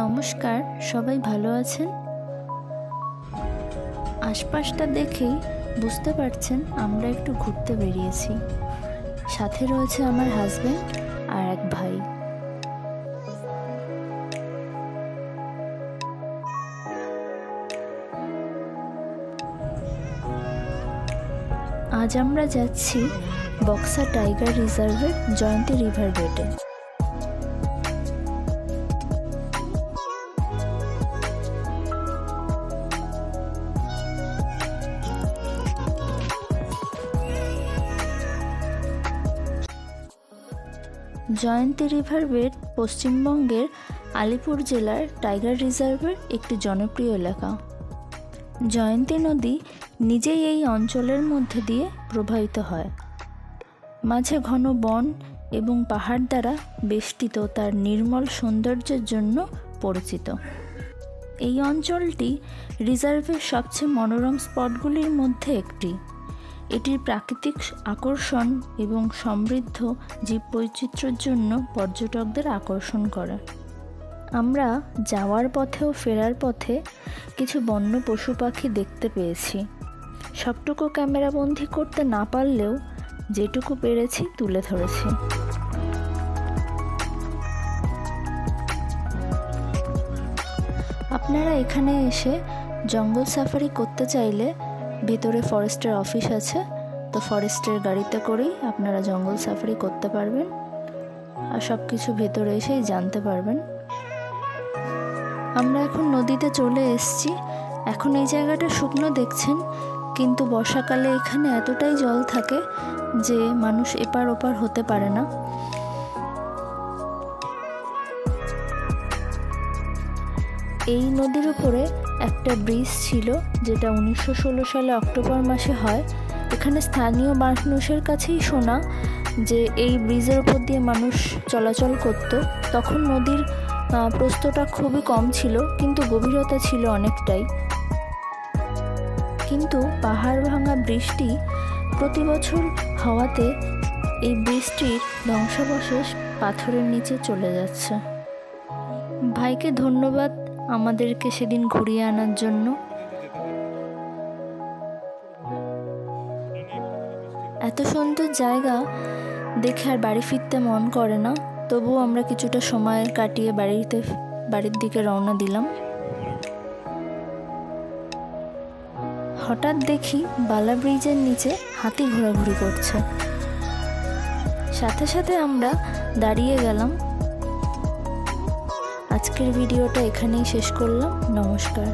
নমস্কার, সবাই ভালো আছেন? আশপাশটা দেখেই বুঝতে পারছেন আমরা একটু ঘুরতে বেরিয়েছি। সাথে রয়েছে আমার হাজবেন্ড আর এক ভাই। আজ আমরা যাচ্ছি বক্সা টাইগার রিজার্ভের জয়ন্তী রিভার বেটে। জয়ন্তী রিভার বেট পশ্চিমবঙ্গের আলিপুর জেলার টাইগার রিজার্ভের একটি জনপ্রিয় এলাকা। জয়ন্তী নদী নিজেই এই অঞ্চলের মধ্যে দিয়ে প্রবাহিত হয়। মাঝে ঘন বন এবং পাহাড় দ্বারা বেষ্টিত তার নির্মল সৌন্দর্যের জন্য পরিচিত। এই অঞ্চলটি রিজার্ভের সবচেয়ে মনোরম স্পটগুলির মধ্যে একটি। এটির প্রাকৃতিক আকর্ষণ এবং সমৃদ্ধ জীববৈচিত্র্যের জন্য পর্যটকদের আকর্ষণ করে। আমরা যাওয়ার পথে ও ফেরার পথে কিছু বন্য পশু পাখি দেখতে পেয়েছি। সবটুকু ক্যামেরাবন্দি করতে না পারলেও যেটুকু পেরেছি তুলে ধরেছি। আপনারা এখানে এসে জঙ্গল সাফারি করতে চাইলে ভেতরে ফরেস্টের অফিস আছে, তো ফরেস্টের গাড়িতে করেই আপনারা জঙ্গল সাফারি করতে পারবেন আর সব কিছু ভেতরে এসেই জানতে পারবেন। আমরা এখন নদীতে চলে এসেছি। এখন এই জায়গাটা শুকনো দেখছেন, কিন্তু বর্ষাকালে এখানে এতটাই জল থাকে যে মানুষ এপার ওপার হতে পারে না। এই নদীর উপরে একটা ব্রিজ ছিল, যেটা 1916 সালে অক্টোবর মাসে হয়। এখানে স্থানীয় মানুষের কাছেই শোনা যে এই ব্রিজের উপর দিয়ে মানুষ চলাচল করত। তখন নদীর প্রস্থটা খুবই কম ছিল, কিন্তু গভীরতা ছিল অনেকটাই। কিন্তু পাহাড় ভাঙা বৃষ্টি প্রতি বছর হওয়াতে এই বৃষ্টির ধ্বংসাবশেষ পাথরের নিচে চলে যাচ্ছে। ভাইকে ধন্যবাদ আমাদেরকে সেদিন ঘুরিয়ে আনার জন্য। এত সুন্দর জায়গা দেখে আর বাড়ি ফিরতে মন করে না, তবুও আমরা কিছুটা সময় কাটিয়ে বাড়ির দিকে রওনা দিলাম। হঠাৎ দেখি বালা ব্রিজের নিচে হাতি ঘোরাঘুরি করছে। সাথে সাথে আমরা দাঁড়িয়ে গেলাম। আজকের ভিডিওটা এখানেই শেষ করলাম। নমস্কার।